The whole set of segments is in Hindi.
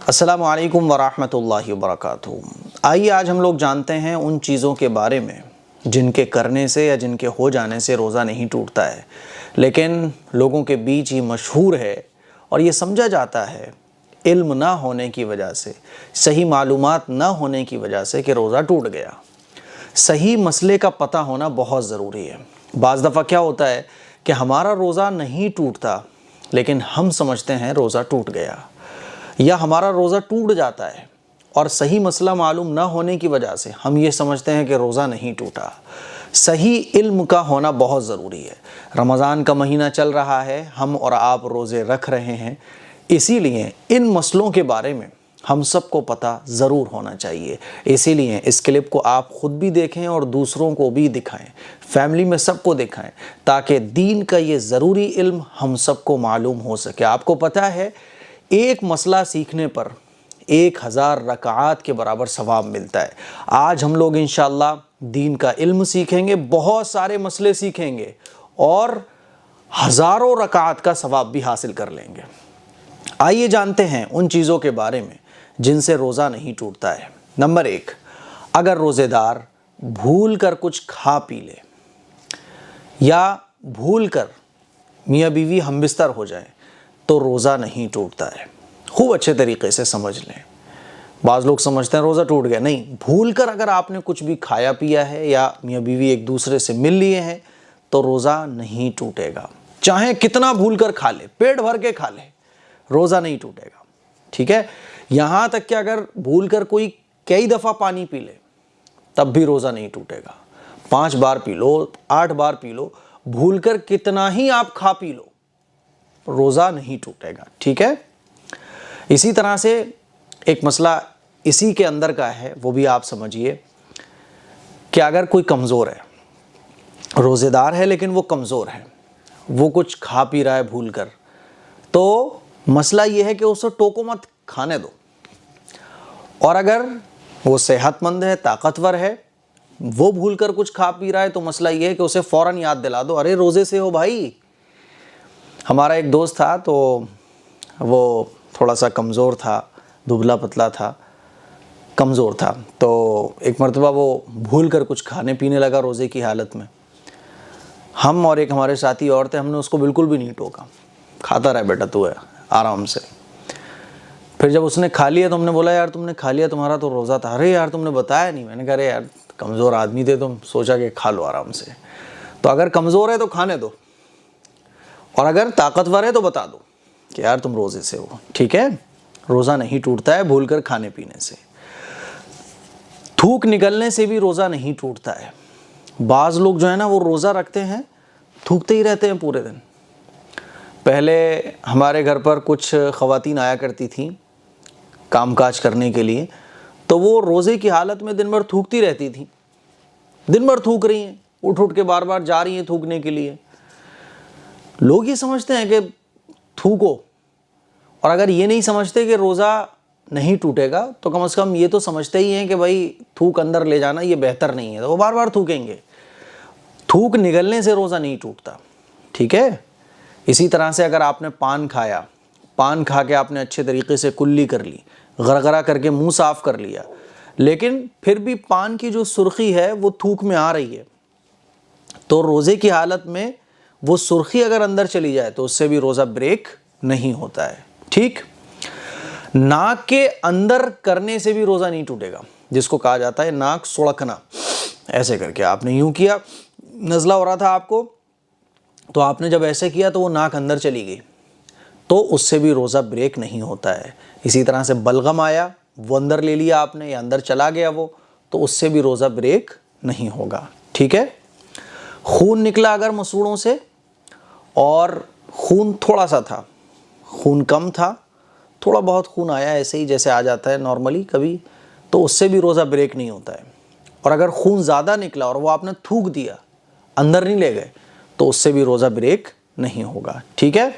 अस्सलामु अलैकुम वरहमतुल्लाहि वबरकातुहू। आइए आज हम लोग जानते हैं उन चीज़ों के बारे में जिनके करने से या जिनके हो जाने से रोज़ा नहीं टूटता है, लेकिन लोगों के बीच ये मशहूर है और ये समझा जाता है इल्म ना होने की वजह से, सही मालूमात ना होने की वजह से कि रोज़ा टूट गया। सही मसले का पता होना बहुत ज़रूरी है। बाज़ दफ़ा क्या होता है कि हमारा रोज़ा नहीं टूटता लेकिन हम समझते हैं रोज़ा टूट गया, या हमारा रोज़ा टूट जाता है और सही मसला मालूम ना होने की वजह से हम ये समझते हैं कि रोज़ा नहीं टूटा। सही इल्म का होना बहुत ज़रूरी है। रमज़ान का महीना चल रहा है, हम और आप रोज़े रख रहे हैं, इसीलिए इन मसलों के बारे में हम सबको पता ज़रूर होना चाहिए। इसीलिए इस क्लिप को आप ख़ुद भी देखें और दूसरों को भी दिखाएं, फैमिली में सबको दिखाएं, ताकि दीन का ये ज़रूरी इल्म हम सबको मालूम हो सके। आपको पता है एक मसला सीखने पर 1000 रकात के बराबर सवाब मिलता है। आज हम लोग इंशाअल्लाह दीन का इल्म सीखेंगे, बहुत सारे मसले सीखेंगे और हज़ारों रकात का सवाब भी हासिल कर लेंगे। आइए जानते हैं उन चीज़ों के बारे में जिनसे रोज़ा नहीं टूटता है। नंबर 1, अगर रोज़ेदार भूल कर कुछ खा पी ले या भूल कर मियाँ बीवी हमबिस्तर हो जाए तो रोज़ा नहीं टूटता है। खूब अच्छे तरीके से समझ लें। बाज़ लोग समझते हैं रोज़ा टूट गया, नहीं, भूल कर अगर आपने कुछ भी खाया पिया है या मियाँ बीवी एक दूसरे से मिल लिए हैं तो रोज़ा नहीं टूटेगा। चाहे कितना भूल कर खा ले, पेट भर के खा ले, रोज़ा नहीं टूटेगा। ठीक है, यहाँ तक कि अगर भूल कर कोई कई दफ़ा पानी पी ले तब भी रोज़ा नहीं टूटेगा। 5 बार पी लो, 8 बार पी लो, भूल कर कितना ही आप खा पी लो, रोज़ा नहीं टूटेगा। ठीक है, इसी तरह से एक मसला इसी के अंदर का है, वो भी आप समझिए कि अगर कोई कमज़ोर है, रोज़ेदार है लेकिन वो कमज़ोर है, वो कुछ खा पी रहा है भूल कर, तो मसला ये है कि उसे टोको मत, खाने दो। और अगर वो सेहतमंद है, ताकतवर है, वो भूल कर कुछ खा पी रहा है तो मसला ये है कि उसे फ़ौरन याद दिला दो, अरे रोज़े से हो भाई। हमारा एक दोस्त था तो वो थोड़ा सा कमज़ोर था, दुबला पतला था, कमज़ोर था, तो एक मरतबा वो भूल कर कुछ खाने पीने लगा रोज़े की हालत में। हम और एक हमारे साथी और थे, हमने उसको बिल्कुल भी नहीं टोका, खाता रहा बेटा तू है आराम से। फिर जब उसने खा लिया तो हमने बोला यार तुमने खा लिया, तुम्हारा तो रोज़ा था। अरे यार तुमने बताया नहीं। मैंने कहा अरे यार कमज़ोर आदमी थे, तुम सोचा कि खा लो आराम से। तो अगर कमज़ोर है तो खाने दो, और अगर ताकतवर है तो बता दो कि यार तुम रोज़े से हो। ठीक है, रोज़ा नहीं टूटता है भूल कर खाने पीने से। थूक निकलने से भी रोज़ा नहीं टूटता है। बाज़ लोग जो है ना वो रोज़ा रखते हैं, थूकते ही रहते हैं पूरे दिन। पहले हमारे घर पर कुछ ख़वातीन आया करती थीं कामकाज करने के लिए, तो वो रोज़े की हालत में दिन भर थूकती रहती थी। दिन भर थूक रही हैं, उठ उठ के बार बार जा रही हैं थूकने के लिए। लोग ये समझते हैं कि थूको, और अगर ये नहीं समझते कि रोज़ा नहीं टूटेगा तो कम से कम ये तो समझते ही हैं कि भाई थूक अंदर ले जाना ये बेहतर नहीं है, तो वो बार बार थूकेंगे। थूक निकलने से रोज़ा नहीं टूटता। ठीक है, इसी तरह से अगर आपने पान खाया, पान खा के आपने अच्छे तरीके से कुल्ली कर ली, गरगरा करके मुंह साफ़ कर लिया, लेकिन फिर भी पान की जो सुर्खी है वो थूक में आ रही है, तो रोज़े की हालत में वो सुर्खी अगर अंदर चली जाए तो उससे भी रोज़ा ब्रेक नहीं होता है। ठीक, नाक के अंदर करने से भी रोज़ा नहीं टूटेगा, जिसको कहा जाता है नाक सुड़कना। ऐसे करके आपने यूं किया, नज़ला हो रहा था आपको, तो आपने जब ऐसे किया तो वो नाक अंदर चली गई, तो उससे भी रोज़ा ब्रेक नहीं होता है। इसी तरह से बलगम आया, वो अंदर ले लिया आपने या अंदर चला गया वो, तो उससे भी रोज़ा ब्रेक नहीं होगा। ठीक है, खून निकला अगर मसूड़ों से और खून थोड़ा सा था, खून कम था, थोड़ा बहुत खून आया ऐसे ही जैसे आ जाता है नॉर्मली कभी, तो उससे भी रोज़ा ब्रेक नहीं होता है। और अगर खून ज़्यादा निकला और वो आपने थूक दिया, अंदर नहीं ले गए, तो उससे भी रोज़ा ब्रेक नहीं होगा। ठीक है,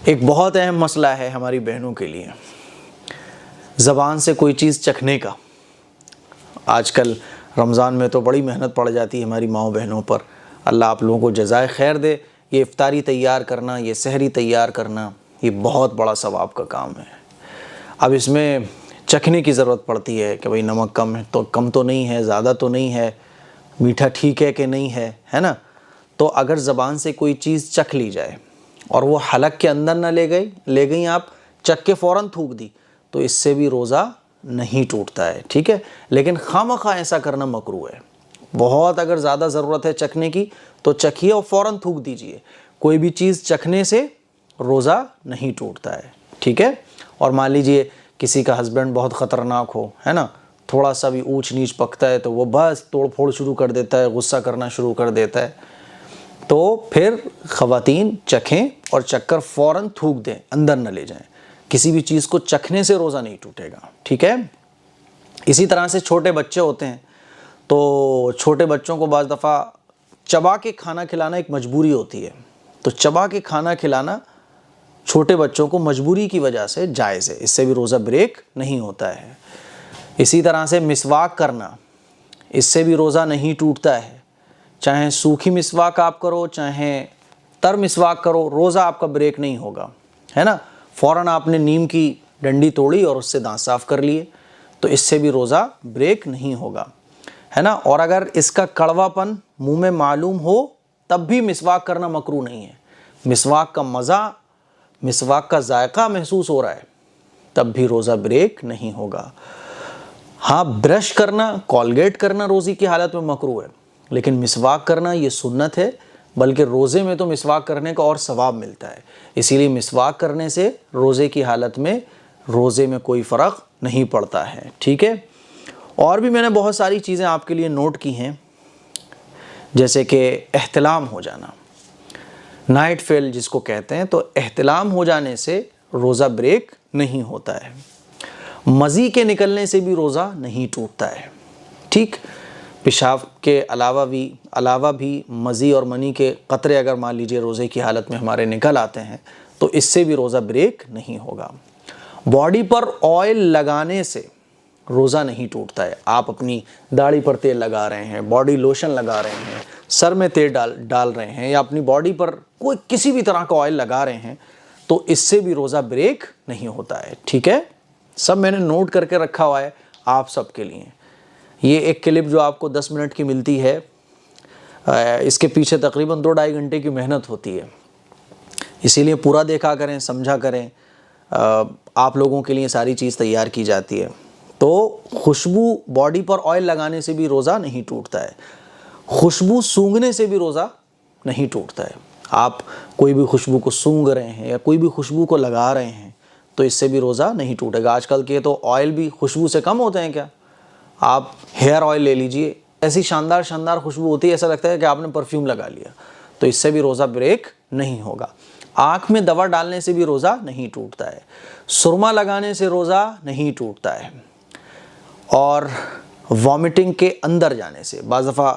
एक बहुत अहम मसला है हमारी बहनों के लिए, ज़बान से कोई चीज़ चखने का। आजकल रमज़ान में तो बड़ी मेहनत पड़ जाती है हमारी माओ बहनों पर, अल्लाह आप लोगों को जज़ाए खैर दे। ये इफ्तारी तैयार करना, ये सहरी तैयार करना, ये बहुत बड़ा सवाब का काम है। अब इसमें चखने की ज़रूरत पड़ती है कि भाई नमक कम तो नहीं है, ज़्यादा तो नहीं है, मीठा ठीक है कि नहीं है ना। तो अगर ज़बान से कोई चीज़ चख ली जाए और वो हलक के अंदर ना ले गई आप चख के फ़ौरन थूक दी, तो इससे भी रोज़ा नहीं टूटता है, ठीक है। लेकिन खामखा ऐसा करना मकरूह है। बहुत अगर ज़्यादा ज़रूरत है चखने की तो चखिए और फ़ौरन थूक दीजिए। कोई भी चीज़ चखने से रोज़ा नहीं टूटता है, ठीक है। और मान लीजिए किसी का हस्बैंड बहुत ख़तरनाक हो, है ना, थोड़ा सा भी ऊंच नीच पकता है तो वो बस तोड़ फोड़ शुरू कर देता है, गुस्सा करना शुरू कर देता है। तो फिर ख़वातीन चखें और चखकर फ़ौरन थूक दें, अंदर न ले जाएं। किसी भी चीज़ को चखने से रोज़ा नहीं टूटेगा, ठीक है। इसी तरह से छोटे बच्चे होते हैं, तो छोटे बच्चों को बाज़ दफ़ा चबा के खाना खिलाना एक मजबूरी होती है। तो चबा के खाना खिलाना छोटे बच्चों को मजबूरी की वजह से जायज़ है, इससे भी रोज़ा ब्रेक नहीं होता है। इसी तरह से मिसवाक करना, इससे भी रोज़ा नहीं टूटता है। चाहे सूखी मिसवाक आप करो, चाहे तर मिसवाक करो, रोज़ा आपका ब्रेक नहीं होगा, है ना। फ़ौरन आपने नीम की डंडी तोड़ी और उससे दांत साफ़ कर लिए, तो इससे भी रोज़ा ब्रेक नहीं होगा, है ना। और अगर इसका कड़वापन मुंह में मालूम हो तब भी मिसवाक करना मकरूह नहीं है। मिसवाक का मज़ा, मिसवाक का जायका महसूस हो रहा है तब भी रोज़ा ब्रेक नहीं होगा। हाँ, ब्रश करना, कॉलगेट करना रोज़े की हालत में मकरूह है, लेकिन मिसवाक करना ये सुन्नत है, बल्कि रोज़े में तो मिसवाक करने का और सवाब मिलता है। इसीलिए मिसवाक करने से रोज़े की हालत में रोज़े में कोई फ़र्क नहीं पड़ता है, ठीक है। और भी मैंने बहुत सारी चीज़ें आपके लिए नोट की हैं, जैसे कि एहतिलाम हो जाना, नाइट फेल जिसको कहते हैं। तो एहतिलाम हो जाने से रोज़ा ब्रेक नहीं होता है। मज़ी के निकलने से भी रोज़ा नहीं टूटता है, ठीक। पेशाब के अलावा भी मज़ी और मनी के कतरे अगर मान लीजिए रोज़े की हालत में हमारे निकल आते हैं तो इससे भी रोज़ा ब्रेक नहीं होगा। बॉडी पर ऑयल लगाने से रोज़ा नहीं टूटता है। आप अपनी दाढ़ी पर तेल लगा रहे हैं, बॉडी लोशन लगा रहे हैं, सर में तेल डाल रहे हैं, या अपनी बॉडी पर कोई किसी भी तरह का ऑयल लगा रहे हैं, तो इससे भी रोज़ा ब्रेक नहीं होता है, ठीक है। सब मैंने नोट करके रखा हुआ है आप सबके लिए। ये एक क्लिप जो आपको 10 मिनट की मिलती है, इसके पीछे तकरीबन 2-2.5 घंटे की मेहनत होती है, इसीलिए पूरा देखा करें, समझा करें। आप लोगों के लिए सारी चीज़ तैयार की जाती है। तो खुशबू, बॉडी पर ऑयल लगाने से भी रोज़ा नहीं टूटता है। खुशबू सूंघने से भी रोज़ा नहीं टूटता है। आप कोई भी खुशबू को सूंघ रहे हैं या कोई भी खुशबू को लगा रहे हैं तो इससे भी रोज़ा नहीं टूटेगा। आजकल के तो ऑयल भी खुशबू से कम होते हैं क्या। आप हेयर ऑयल ले लीजिए, ऐसी शानदार शानदार खुशबू होती है, ऐसा लगता है कि आपने परफ्यूम लगा लिया, तो इससे भी रोज़ा ब्रेक नहीं होगा। आँख में दवा डालने से भी रोज़ा नहीं टूटता है। सुरमा लगाने से रोज़ा नहीं टूटता है। और वॉमिटिंग के अंदर जाने से, बाज़ दफ़ा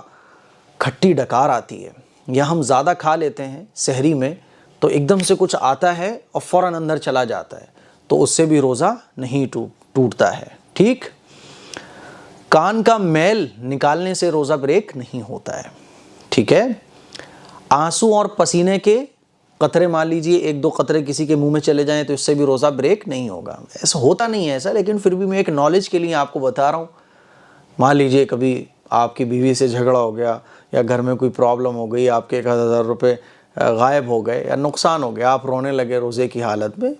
खट्टी डकार आती है या हम ज़्यादा खा लेते हैं सहरी में, तो एकदम से कुछ आता है और फ़ौरन अंदर चला जाता है, तो उससे भी रोज़ा नहीं टूटता है, ठीक। कान का मैल निकालने से रोज़ा ब्रेक नहीं होता है, ठीक है। आंसू और पसीने के कतरे, मान लीजिए 1-2 कतरे किसी के मुंह में चले जाएं तो इससे भी रोज़ा ब्रेक नहीं होगा। ऐसा होता नहीं है ऐसा, लेकिन फिर भी मैं एक नॉलेज के लिए आपको बता रहा हूँ। मान लीजिए कभी आपकी बीवी से झगड़ा हो गया या घर में कोई प्रॉब्लम हो गई, आपके 1000 रुपये गायब हो गए या नुकसान हो गया, आप रोने लगे रोज़े की हालत में।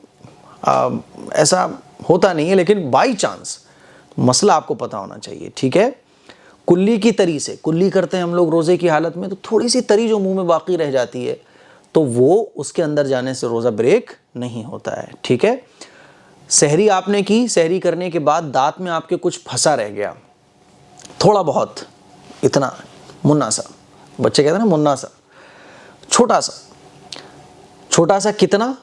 ऐसा होता नहीं है, लेकिन बाई चांस मसला आपको पता होना चाहिए, ठीक है। कुल्ली की तरी से, कुल्ली करते हैं हम लोग रोज़े की हालत में, तो थोड़ी सी तरी जो मुंह में बाकी रह जाती है, तो वो उसके अंदर जाने से रोज़ा ब्रेक नहीं होता है, ठीक है। सहरी आपने की, सहरी करने के बाद दांत में आपके कुछ फंसा रह गया, थोड़ा बहुत, इतना मुन्ना सा, बच्चे कहते हैं ना मुन्ना सा, छोटा सा कितना,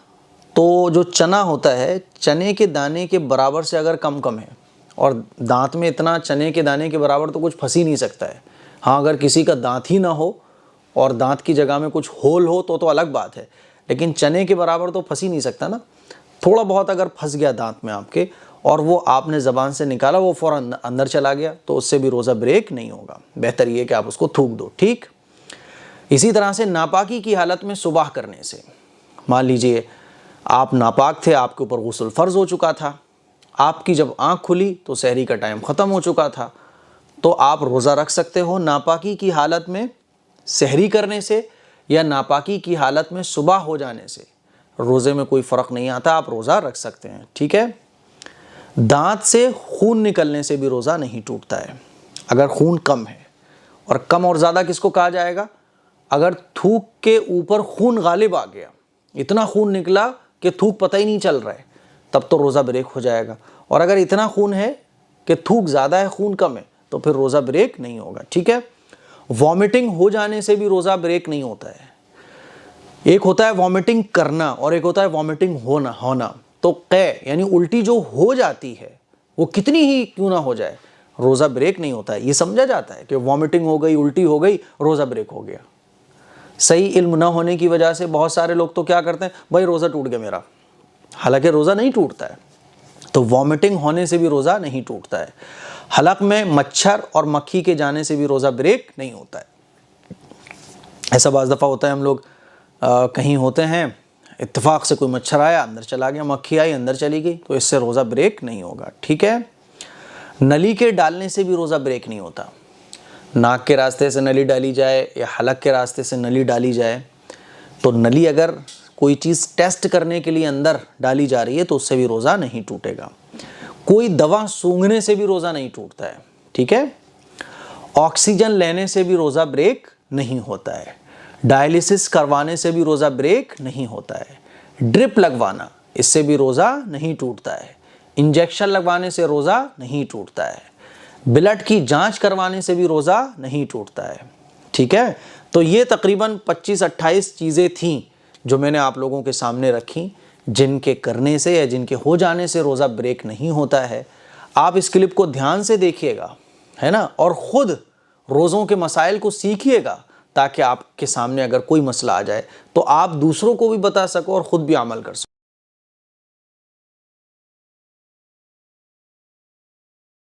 तो जो चना होता है, चने के दाने के बराबर से अगर कम है, और दांत में इतना चने के दाने के बराबर तो कुछ फंस ही नहीं सकता है। हाँ, अगर किसी का दांत ही ना हो और दांत की जगह में कुछ होल हो तो अलग बात है, लेकिन चने के बराबर तो फंस ही नहीं सकता ना। थोड़ा बहुत अगर फंस गया दांत में आपके और वो आपने ज़बान से निकाला, वो फ़ौरन अंदर चला गया, तो उससे भी रोज़ा ब्रेक नहीं होगा। बेहतर ये कि आप उसको थूक दो, ठीक। इसी तरह से नापाकी की हालत में सुबह करने से, मान लीजिए आप नापाक थे, आपके ऊपर गुस्ल फ़र्ज़ हो चुका था, आपकी जब आँख खुली तो सहरी का टाइम ख़त्म हो चुका था, तो आप रोज़ा रख सकते हो नापाकी की हालत में सहरी करने से या नापाकी की हालत में सुबह हो जाने से। रोज़े में कोई फ़र्क नहीं आता, आप रोज़ा रख सकते हैं, ठीक है। दांत से खून निकलने से भी रोज़ा नहीं टूटता है अगर खून कम है। और कम और ज़्यादा किसको कहा जाएगा? अगर थूक के ऊपर खून गालिब आ गया, इतना खून निकला कि थूक पता ही नहीं चल रहा है, तब तो रोज़ा ब्रेक हो जाएगा। और अगर इतना खून है कि थूक ज़्यादा है खून कम है, तो फिर रोज़ा ब्रेक नहीं होगा, ठीक है। वॉमिटिंग हो जाने से भी रोज़ा ब्रेक नहीं होता है। एक होता है वॉमिटिंग करना और एक होता है वॉमिटिंग होना। तो कै यानी उल्टी जो हो जाती है वो कितनी ही क्यों ना हो जाए, रोज़ा ब्रेक नहीं होता है। ये समझा जाता है कि वॉमिटिंग हो गई, उल्टी हो गई, रोज़ा ब्रेक हो गया। सही इल्म ना होने की वजह से बहुत सारे लोग तो क्या करते हैं, भाई रोज़ा टूट गया मेरा, हालांकि रोज़ा नहीं टूटता है। तो वॉमिटिंग होने से भी रोज़ा नहीं टूटता है। हलक में मच्छर और मक्खी के जाने से भी रोज़ा ब्रेक नहीं होता है। ऐसा बाज़ दफ़ा होता है, हम लोग कहीं होते हैं, इत्तेफाक से कोई मच्छर आया, अंदर चला गया, मक्खी आई अंदर चली गई, तो इससे रोज़ा ब्रेक नहीं होगा, ठीक है। नली के डालने से भी रोज़ा ब्रेक नहीं होता। नाक के रास्ते से नली डाली जाए या हलक के रास्ते से नली डाली जाए, तो नली अगर कोई चीज़ टेस्ट करने के लिए अंदर डाली जा रही है तो उससे भी रोज़ा नहीं टूटेगा। कोई दवा सूंघने से भी रोज़ा नहीं टूटता है, ठीक है। ऑक्सीजन लेने से भी रोज़ा ब्रेक नहीं होता है। डायलिसिस करवाने से भी रोज़ा ब्रेक नहीं होता है। ड्रिप लगवाना, इससे भी रोज़ा नहीं टूटता है। इंजेक्शन लगवाने से रोज़ा नहीं टूटता है। ब्लड की जांच करवाने से भी रोज़ा नहीं टूटता है, ठीक है। तो ये तकरीबन 25-28 चीज़ें थीं जो मैंने आप लोगों के सामने रखी, जिनके करने से या जिनके हो जाने से रोज़ा ब्रेक नहीं होता है। आप इस क्लिप को ध्यान से देखिएगा, है ना, और ख़ुद रोज़ों के मसाइल को सीखिएगा, ताकि आपके सामने अगर कोई मसला आ जाए तो आप दूसरों को भी बता सको और ख़ुद भी अमल कर सको।